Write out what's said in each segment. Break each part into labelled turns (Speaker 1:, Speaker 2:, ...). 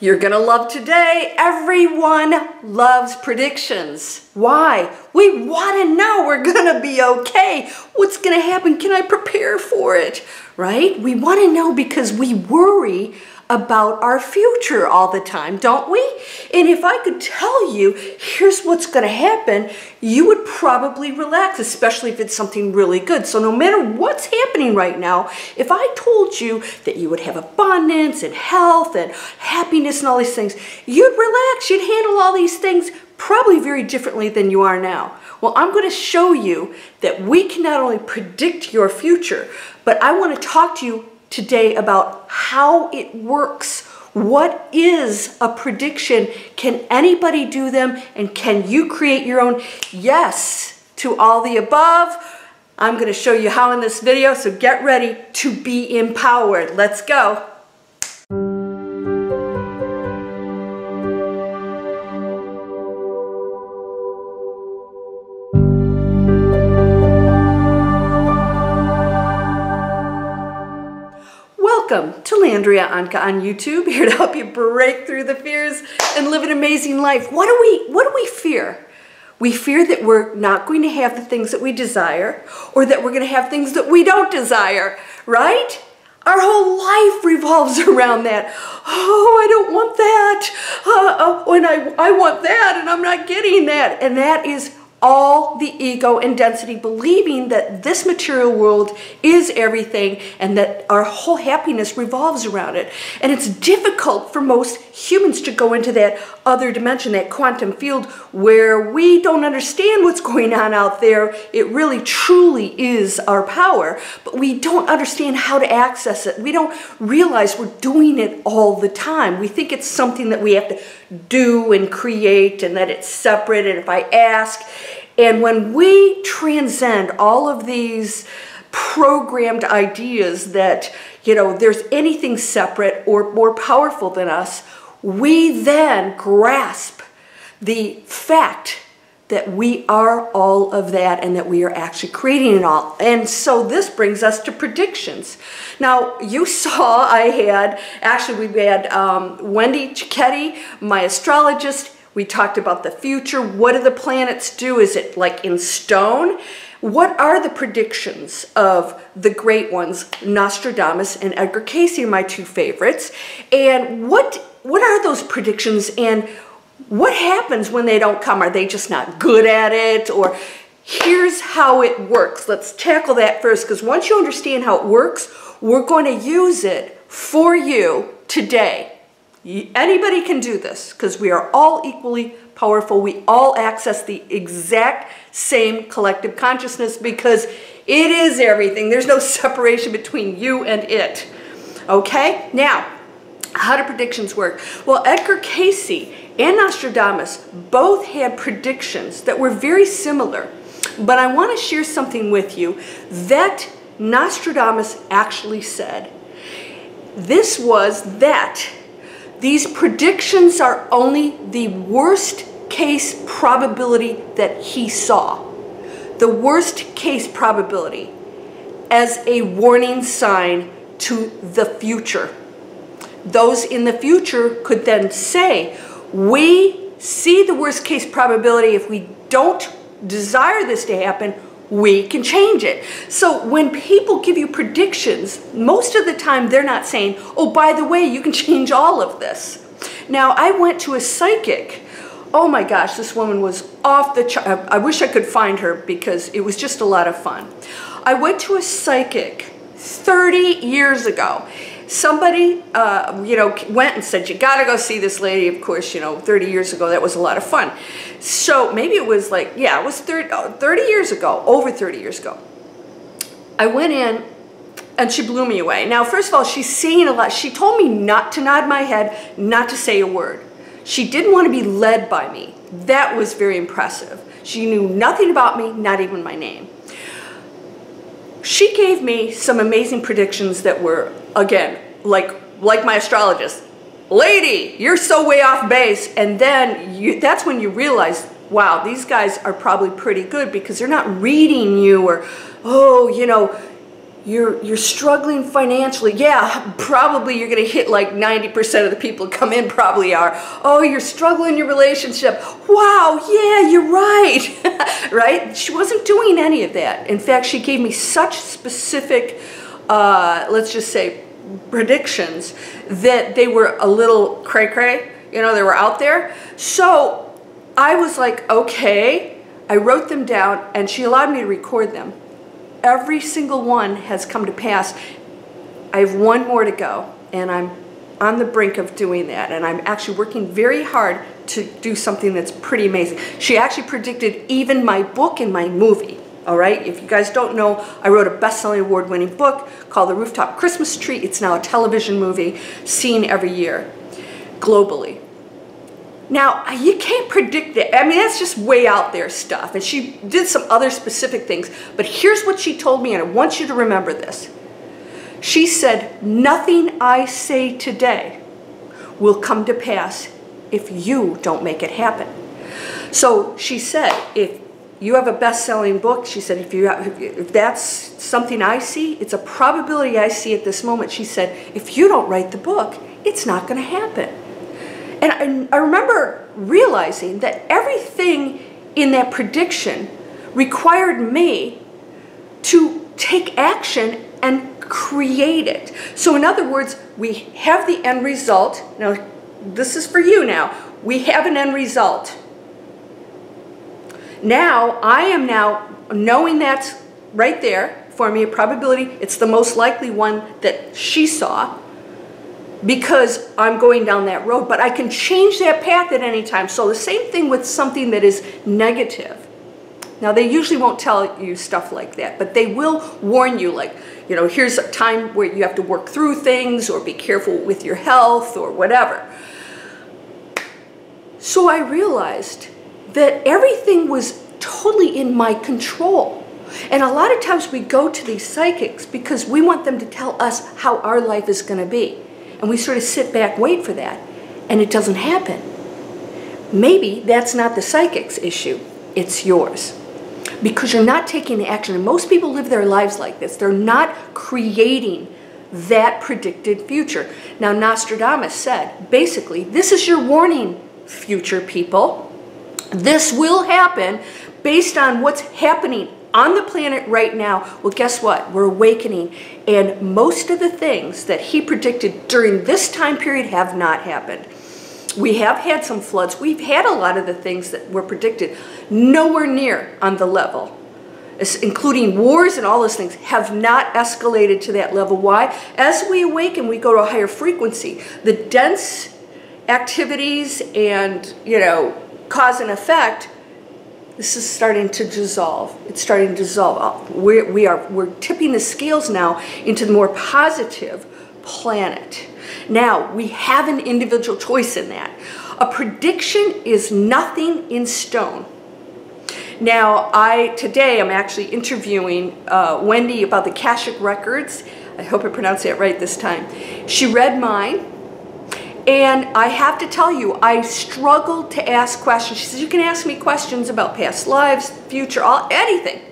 Speaker 1: You're gonna love today. Everyone loves predictions. Why? We wanna know we're gonna be okay. What's gonna happen? Can I prepare for it? Right? We wanna know because we worry about our future all the time, don't we? And if I could tell you, here's what's gonna happen, you would probably relax, especially if it's something really good. So no matter what's happening right now, if I told you that you would have abundance and health and happiness and all these things, you'd relax, you'd handle all these things probably very differently than you are now. Well, I'm going to show you that we can not only predict your future, but I want to talk to you today about how it works. What is a prediction? Can anybody do them? And can you create your own? Yes to all the above. I'm going to show you how in this video, so get ready to be empowered. Let's go. Welcome to Landria Onkka on YouTube, here to help you break through the fears and live an amazing life. What do we fear? We fear that we're not going to have the things that we desire, or that we're going to have things that we don't desire, right? Our whole life revolves around that. Oh, I don't want that. And I want that, and I'm not getting that. And that is all the ego and density, believing that this material world is everything and that our whole happiness revolves around it. And it's difficult for most humans to go into that other dimension, that quantum field, where we don't understand what's going on out there. It really truly is our power, but we don't understand how to access it. We don't realize we're doing it all the time. We think it's something that we have to do and create, and that it's separate, and if I ask. And when we transcend all of these programmed ideas that, there's anything separate or more powerful than us, we then grasp the fact that we are all of that and that we are actually creating it all. And so this brings us to predictions. Now, you saw we had Wendy Cicchetti, my astrologist. We talked about the future. What do the planets do? Is it like in stone? What are the predictions of the great ones? Nostradamus and Edgar Cayce are my two favorites. And what are those predictions, and what happens when they don't come? Are they just not good at it? Or here's how it works. Let's tackle that first, because once you understand how it works, we're going to use it for you today. Anybody can do this because we are all equally powerful. We all access the exact same collective consciousness because it is everything. There's no separation between you and it. Okay? Now, how do predictions work? Well, Edgar Cayce and Nostradamus both had predictions that were very similar. But I want to share something with you that Nostradamus actually said. This was that these predictions are only the worst case probability that he saw. The worst case probability as a warning sign to the future. Those in the future could then say, we see the worst case probability. If we don't desire this to happen, we can change it. So when people give you predictions, most of the time they're not saying, oh, by the way, you can change all of this. Now, I went to a psychic. Oh my gosh, this woman was off the chart. I wish I could find her because it was just a lot of fun. I went to a psychic 30 years ago. Somebody, went and said, you gotta go see this lady. Of course, 30 years ago, that was a lot of fun. So maybe it was like, yeah, it was 30 years ago, over 30 years ago. I went in and she blew me away. Now, first of all, she's saying a lot. She told me not to nod my head, not to say a word. She didn't want to be led by me. That was very impressive. She knew nothing about me, not even my name. She gave me some amazing predictions that were, again, like my astrologist. Lady, you're so way off base. And then that's when you realize, wow, these guys are probably pretty good because they're not reading you or, oh, you're struggling financially. Yeah, probably you're going to hit like 90% of the people who come in probably are. Oh, you're struggling in your relationship. Wow, yeah, you're right. Right? She wasn't doing any of that. In fact, she gave me such specific, let's just say, predictions that they were a little cray-cray. You know, they were out there. So I was like, okay. I wrote them down, and she allowed me to record them. Every single one has come to pass. I have one more to go, and I'm on the brink of doing that, and I'm actually working very hard to do something that's pretty amazing. She actually predicted even my book and my movie, all right? If you guys don't know, I wrote a best-selling award-winning book called The Rooftop Christmas Tree. It's now a television movie seen every year globally. Now, you can't predict it. I mean, that's just way out there stuff. And she did some other specific things. But here's what she told me, and I want you to remember this. She said, nothing I say today will come to pass if you don't make it happen. So she said, if you have a best-selling book, she said, if that's something I see, it's a probability I see at this moment. She said, if you don't write the book, it's not going to happen. And I remember realizing that everything in that prediction required me to take action and create it. So in other words, we have the end result. Now, this is for you now. We have an end result. Now, I am now knowing that's right there for me, a probability. It's the most likely one that she saw, because I'm going down that road, but I can change that path at any time. So the same thing with something that is negative. Now, they usually won't tell you stuff like that, but they will warn you, like, you know, here's a time where you have to work through things, or be careful with your health, or whatever. So I realized that everything was totally in my control. And a lot of times we go to these psychics because we want them to tell us how our life is going to be. And we sort of sit back, wait for that, and it doesn't happen. Maybe that's not the psychic's issue, it's yours. Because you're not taking action. And most people live their lives like this. They're not creating that predicted future. Now, Nostradamus said, basically, this is your warning, future people. This will happen based on what's happening on the planet right now. Well, guess what? We're awakening, and most of the things that he predicted during this time period have not happened. We have had some floods. We've had a lot of the things that were predicted, nowhere near on the level, including wars and all those things, have not escalated to that level. Why? As we awaken, we go to a higher frequency. The dense activities and, you know, cause and effect, this is starting to dissolve. It's starting to dissolve. We're tipping the scales now into the more positive planet. Now, we have an individual choice in that. A prediction is nothing in stone. Now, today I'm actually interviewing Wendy about the Akashic Records. I hope I pronounced that right this time. She read mine. And I have to tell you, I struggled to ask questions. She says, you can ask me questions about past lives, future, anything.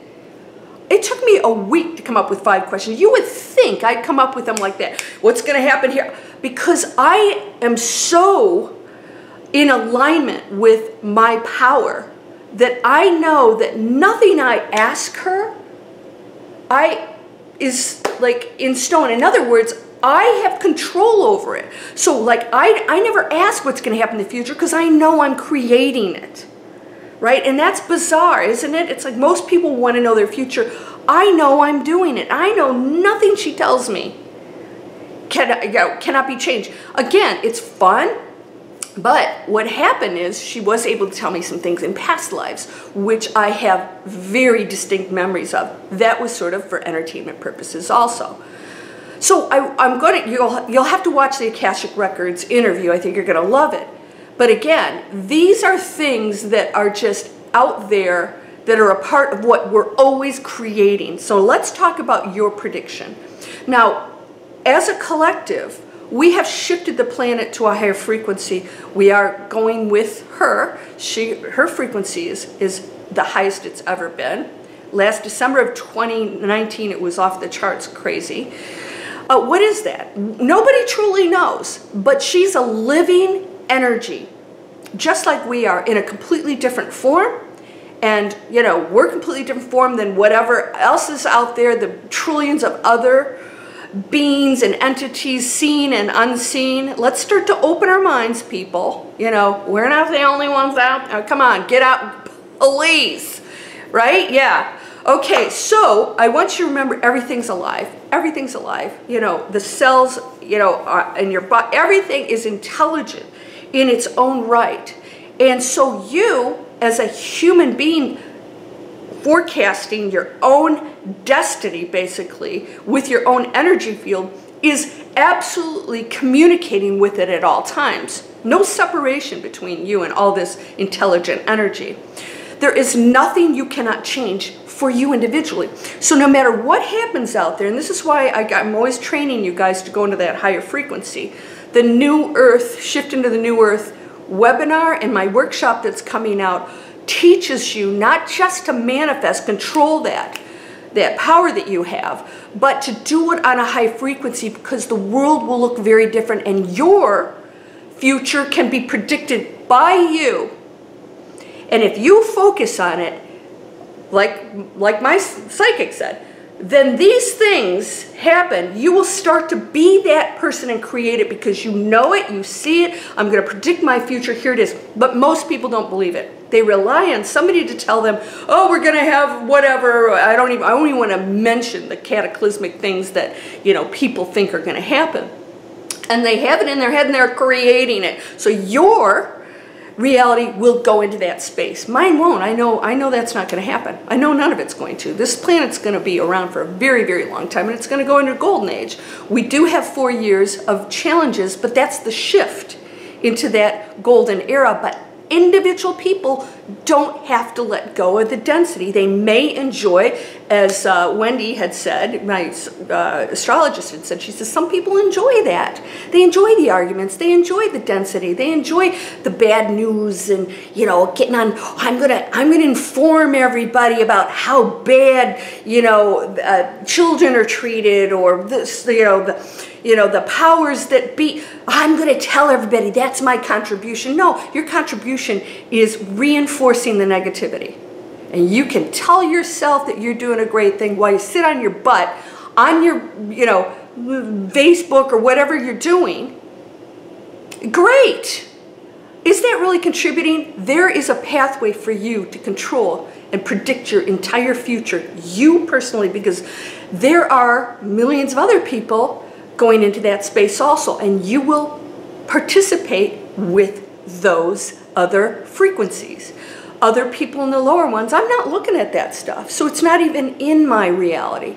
Speaker 1: It took me a week to come up with 5 questions. You would think I'd come up with them like that. What's going to happen here? Because I am so in alignment with my power that I know that nothing I ask her is like in stone. In other words, I have control over it. So like I never ask what's going to happen in the future because I know I'm creating it. Right? And that's bizarre, isn't it? It's like most people want to know their future. I know I'm doing it. I know nothing she tells me cannot be changed. Again, it's fun. But what happened is she was able to tell me some things in past lives, which I have very distinct memories of. That was sort of for entertainment purposes also. So you'll have to watch the Akashic Records interview. I think you're going to love it. But again, these are things that are just out there that are a part of what we're always creating. So let's talk about your prediction. Now, as a collective, we have shifted the planet to a higher frequency. We are going with her. Her frequency is the highest it's ever been. last December of 2019, it was off the charts crazy. What is that? Nobody truly knows, but she's a living energy, just like we are, in a completely different form. And, you know, we're a completely different form than whatever else is out there, the trillions of other beings and entities, seen and unseen. Let's start to open our minds, people. You know, we're not the only ones out there. Come on, get out, please. Right? Yeah. Okay, so I want you to remember everything's alive. Everything's alive. You know, the cells, you know, in your body, everything is intelligent in its own right. And so you, as a human being, forecasting your own destiny, basically, with your own energy field, is absolutely communicating with it at all times. No separation between you and all this intelligent energy. There is nothing you cannot change for you individually. So no matter what happens out there, and this is why I'm always training you guys to go into that higher frequency, the New Earth, Shift into the New Earth webinar and my workshop that's coming out teaches you not just to manifest, control that power that you have, but to do it on a high frequency, because the world will look very different and your future can be predicted by you. And if you focus on it, like my psychic said, then these things happen. You will start to be that person and create it because you know it, you see it. I'm going to predict my future, here it is. But most people don't believe it. They rely on somebody to tell them, oh, we're going to have whatever. I don't even want to mention the cataclysmic things that, you know, people think are going to happen. And they have it in their head and they're creating it. So your reality will go into that space. Mine won't. I know that's not going to happen. I know none of it's going to. This planet's going to be around for a very, very long time, and it's going to go into a golden age. We do have 4 years of challenges, but that's the shift into that golden era. But individual people don't have to let go of the density. They may enjoy, as Wendy had said, my astrologist had said, she says, some people enjoy that. They enjoy the arguments. They enjoy the density. They enjoy the bad news and, you know, getting on, I'm gonna inform everybody about how bad, you know, children are treated, or this, the powers that be. I'm going to tell everybody that's my contribution. No, your contribution is reinforcing the negativity. And you can tell yourself that you're doing a great thing while you sit on your butt on your, you know, Facebook or whatever you're doing. Great. Is that really contributing? There is a pathway for you to control and predict your entire future, you personally, because there are millions of other people going into that space also, and you will participate with those other frequencies. Other people in the lower ones, I'm not looking at that stuff, so it's not even in my reality.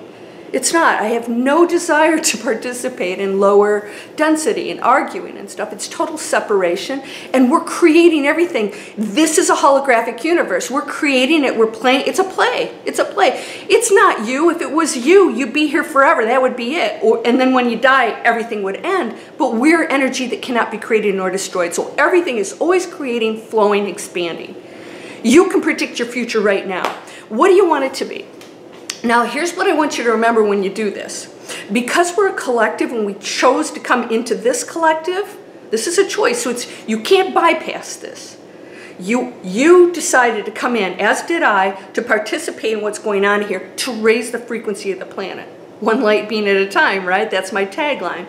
Speaker 1: It's not. I have no desire to participate in lower density and arguing and stuff. It's total separation, and we're creating everything. This is a holographic universe. We're creating it. We're playing. It's a play. It's a play. It's not you. If it was you, you'd be here forever. That would be it. And then when you die, everything would end. But we're energy that cannot be created nor destroyed. So everything is always creating, flowing, expanding. You can predict your future right now. What do you want it to be? Now, here's what I want you to remember when you do this. Because we're a collective and we chose to come into this collective, this is a choice, so you can't bypass this. You decided to come in, as did I, to participate in what's going on here, to raise the frequency of the planet. One light being at a time, right? That's my tagline.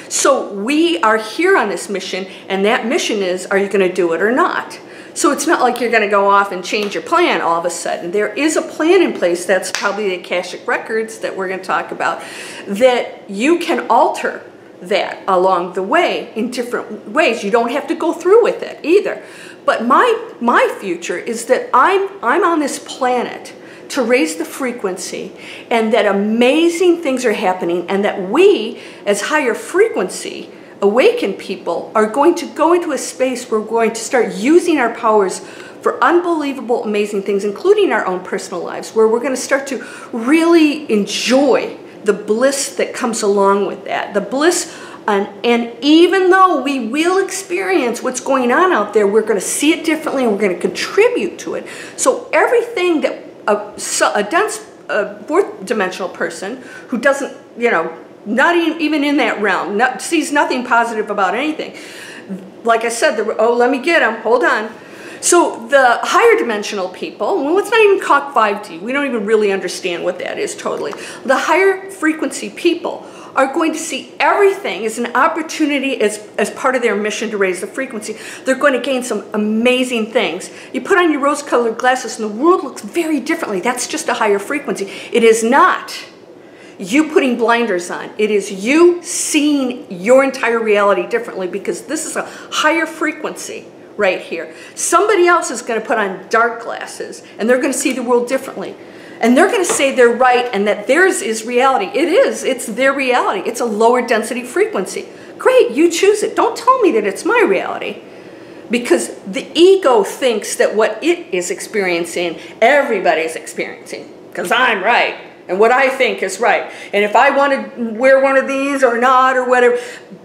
Speaker 1: So we are here on this mission, and that mission is, are you going to do it or not? So it's not like you're going to go off and change your plan all of a sudden. There is a plan in place, that's probably the Akashic Records that we're going to talk about, that you can alter that along the way in different ways. You don't have to go through with it either. But my future is that I'm on this planet to raise the frequency, and that amazing things are happening, and that we, as higher frequency, awakened people, are going to go into a space where we're going to start using our powers for unbelievable, amazing things, including our own personal lives, where we're going to start to really enjoy the bliss that comes along with that. The bliss, and even though we will experience what's going on out there, we're going to see it differently, and we're going to contribute to it. So everything that a dense fourth dimensional person who doesn't, not even in that realm, sees nothing positive about anything. Like I said, oh, let me get him, hold on. So the higher dimensional people, well, let's not even talk 5D. We don't even really understand what that is totally. The higher frequency people are going to see everything as an opportunity as part of their mission to raise the frequency. They're going to gain some amazing things. You put on your rose-colored glasses and the world looks very differently. That's just a higher frequency. It is not you putting blinders on. It is you seeing your entire reality differently, because this is a higher frequency right here. Somebody else is going to put on dark glasses and they're going to see the world differently. And they're going to say they're right and that theirs is reality. It is. It's their reality. It's a lower density frequency. Great, you choose it. Don't tell me that it's my reality. Because the ego thinks that what it is experiencing, everybody is experiencing. Because I'm right. And what I think is right. And if I want to wear one of these or not or whatever,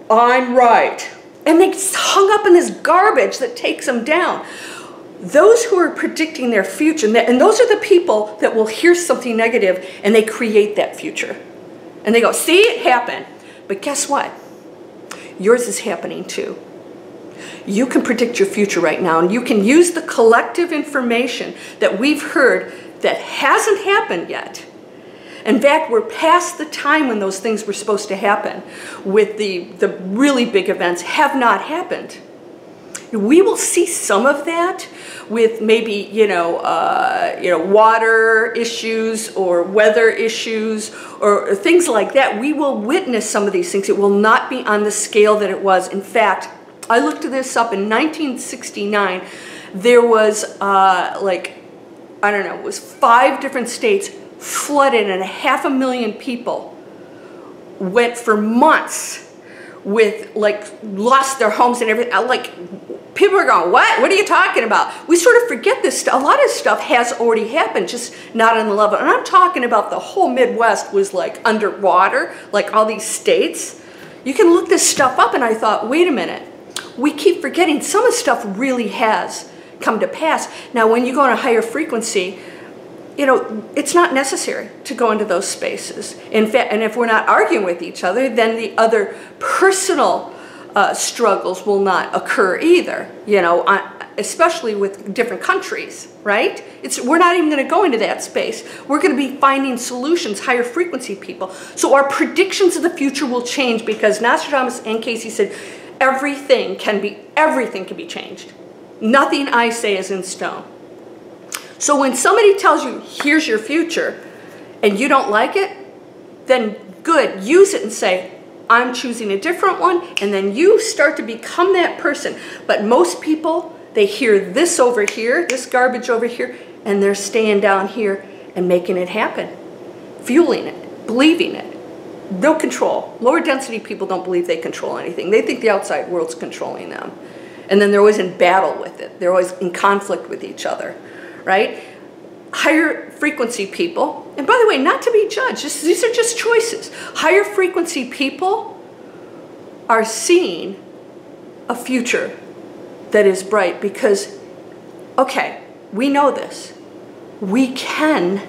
Speaker 1: I'm right. And they get hung up in this garbage that takes them down. Those who are predicting their future, and those are the people that will hear something negative and they create that future. And they go, see, it happened. But guess what? Yours is happening too. You can predict your future right now, and you can use the collective information that we've heard that hasn't happened yet. In fact, we're past the time when those things were supposed to happen, with the really big events have not happened. We will see some of that with maybe, water issues or weather issues or things like that. We will witness some of these things. It will not be on the scale that it was. In fact, I looked this up in 1969. There was it was 5 different states flooded, and 500,000 people went for months with lost their homes and everything. People are going, what? What are you talking about? We sort of forget this stuff. A lot of stuff has already happened, just not on the level. And I'm talking about the whole Midwest was underwater, all these states. You can look this stuff up, and I thought, wait a minute. We keep forgetting some of the stuff really has come to pass. Now, when you go on a higher frequency, it's not necessary to go into those spaces. In fact, and if we're not arguing with each other, then the other personal struggles will not occur either, especially with different countries, right? We're not even going to go into that space. We're going to be finding solutions, higher frequency people. So our predictions of the future will change, because Nostradamus and Casey said everything can be changed. Nothing I say is in stone. So when somebody tells you, here's your future, and you don't like it, then good, use it and say, I'm choosing a different one, and then you start to become that person. But most people, they hear this over here, this garbage over here, and they're staying down here and making it happen, fueling it, believing it. No control. Lower density people don't believe they control anything. They think the outside world's controlling them. And then they're always in battle with it. They're always in conflict with each other, right? Higher frequency people, and by the way, not to be judged, these are just choices. Higher frequency people are seeing a future that is bright because, okay, we know this. We can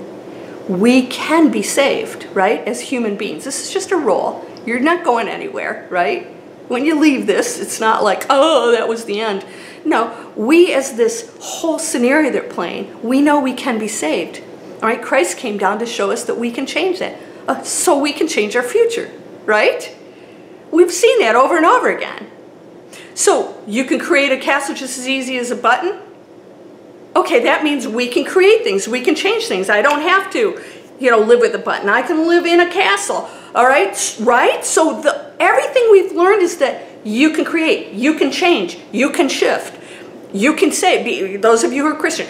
Speaker 1: be saved, right, as human beings. This is just a role. You're not going anywhere, right? When you leave this, it's not like, oh, that was the end. No, we as this whole scenario they're playing, we know we can be saved. All right, Christ came down to show us that we can change that. So we can change our future, right? We've seen that over and over again. So you can create a castle just as easy as a button. Okay, that means we can create things. We can change things. I don't have to, live with a button. I can live in a castle. All right, right? So everything we've learned is that you can create, you can change, you can shift, you can save. Those of you who are Christian,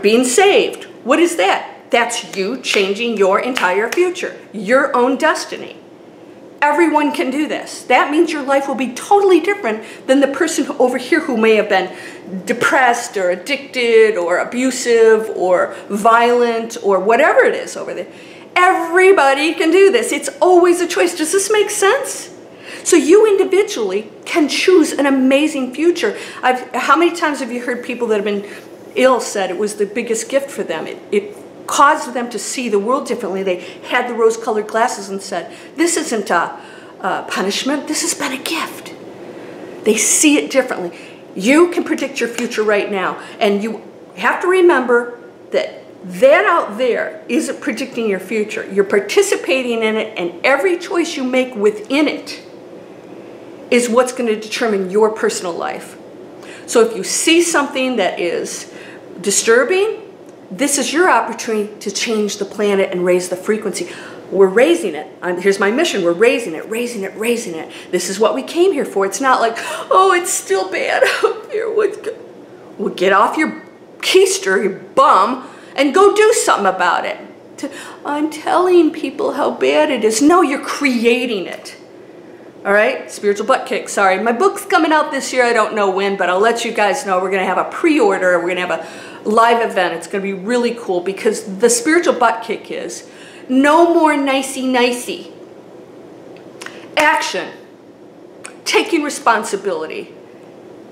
Speaker 1: being saved. What is that? That's you changing your entire future, your own destiny. Everyone can do this. That means your life will be totally different than the person over here who may have been depressed or addicted or abusive or violent or whatever it is over there. Everybody can do this. It's always a choice. Does this make sense? So you individually can choose an amazing future. How many times have you heard people that have been ill said it was the biggest gift for them? It caused them to see the world differently. They had the rose-colored glasses and said, this isn't a punishment, this has been a gift. They see it differently. You can predict your future right now, and you have to remember that that out there isn't predicting your future. You're participating in it, and every choice you make within it is what's going to determine your personal life. So if you see something that is disturbing, this is your opportunity to change the planet and raise the frequency. We're raising it. Here's my mission. We're raising it, raising it, raising it. This is what we came here for. It's not like, oh, it's still bad out there. Well, get off your keister, you bum, and go do something about it. I'm telling people how bad it is. No, you're creating it. All right? Spiritual butt kick. Sorry. My book's coming out this year. I don't know when, but I'll let you guys know. We're going to have a pre-order. We're going to have a live event. It's going to be really cool because the spiritual butt kick is no more nicey-nicey. Action. Taking responsibility.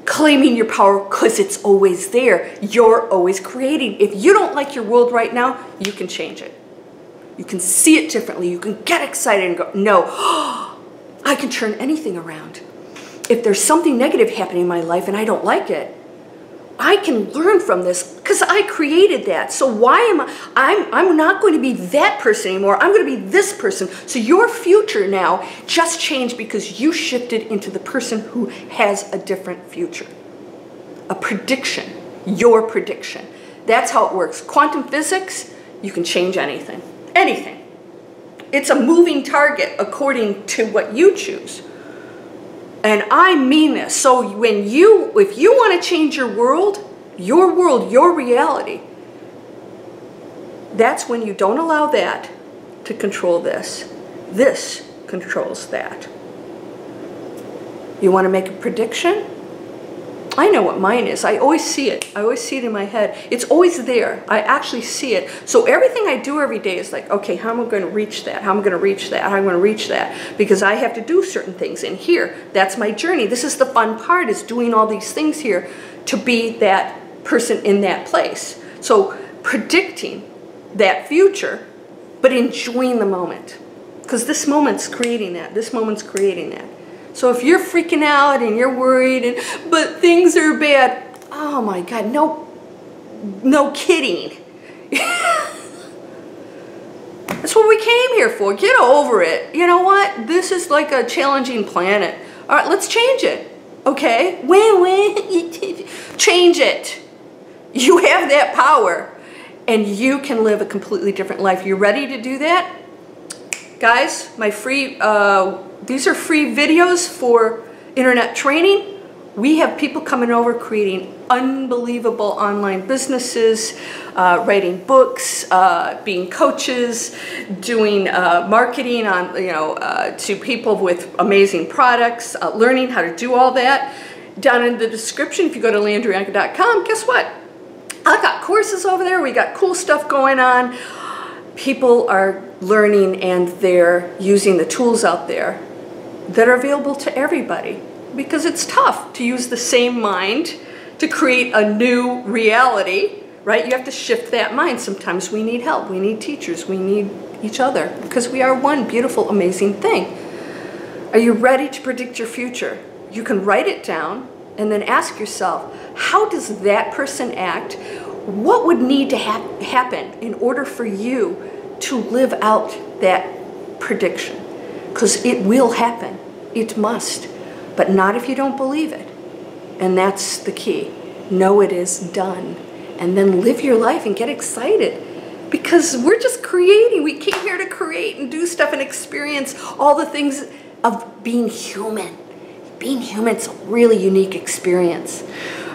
Speaker 1: Claiming your power because it's always there. You're always creating. If you don't like your world right now, you can change it. You can see it differently. You can get excited and go, no, I can turn anything around. If there's something negative happening in my life and I don't like it, I can learn from this because I created that. So why am I'm not going to be that person anymore. I'm going to be this person. So your future now just changed because you shifted into the person who has a different future. A prediction, your prediction. That's how it works. Quantum physics, you can change anything. Anything. It's a moving target according to what you choose. And I mean this. So if you want to change your world, your reality, that's when you don't allow that to control this. This controls that. You want to make a prediction? I know what mine is. I always see it. I always see it in my head. It's always there. I actually see it. So everything I do every day is like, okay, how am I going to reach that? How am I going to reach that? How am I going to reach that? Because I have to do certain things in here. That's my journey. This is the fun part, is doing all these things here to be that person in that place. So predicting that future, but enjoying the moment. Because this moment's creating that. This moment's creating that. So if you're freaking out and you're worried, but things are bad, oh my God, no kidding. That's what we came here for. Get over it. You know what? This is like a challenging planet. All right, let's change it. Okay? Change it. You have that power, and you can live a completely different life. You ready to do that? Guys, my free... these are free videos for internet training. We have people coming over creating unbelievable online businesses, writing books, being coaches, doing marketing on, to people with amazing products, learning how to do all that. Down in the description, if you go to landriaonkka.com, guess what? I got courses over there. We got cool stuff going on. People are learning and they're using the tools out there that are available to everybody, because it's tough to use the same mind to create a new reality, right? You have to shift that mind. Sometimes we need help. We need teachers. We need each other because we are one beautiful, amazing thing. Are you ready to predict your future? You can write it down and then ask yourself, how does that person act? What would need to happen in order for you to live out that prediction? Because it will happen. It must. But not if you don't believe it. And that's the key. Know it is done. And then live your life and get excited. Because we're just creating. We came here to create and do stuff and experience all the things of being human. Being human is a really unique experience.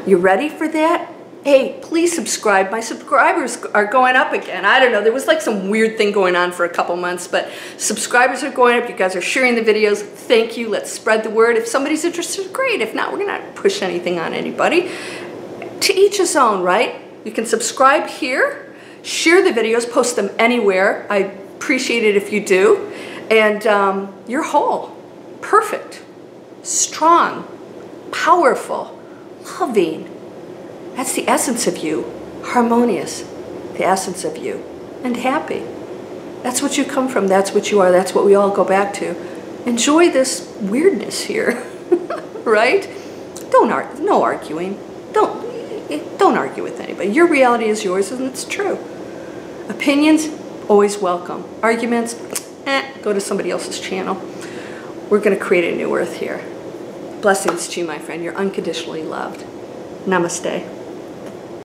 Speaker 1: You ready for that? Hey, please subscribe. My subscribers are going up again. I don't know. There was like some weird thing going on for a couple months, but subscribers are going up. You guys are sharing the videos. Thank you. Let's spread the word. If somebody's interested, great. If not, we're going to push anything on anybody. To each his own, right? You can subscribe here, share the videos, post them anywhere. I appreciate it if you do. And you're whole, perfect, strong, powerful, loving. That's the essence of you. Harmonious, the essence of you. and happy. That's what you come from. That's what you are. That's what we all go back to. Enjoy this weirdness here, right? No arguing. Don't argue with anybody. Your reality is yours, and it's true. Opinions, always welcome. Arguments, go to somebody else's channel. We're going to create a new earth here. Blessings to you, my friend. You're unconditionally loved. Namaste.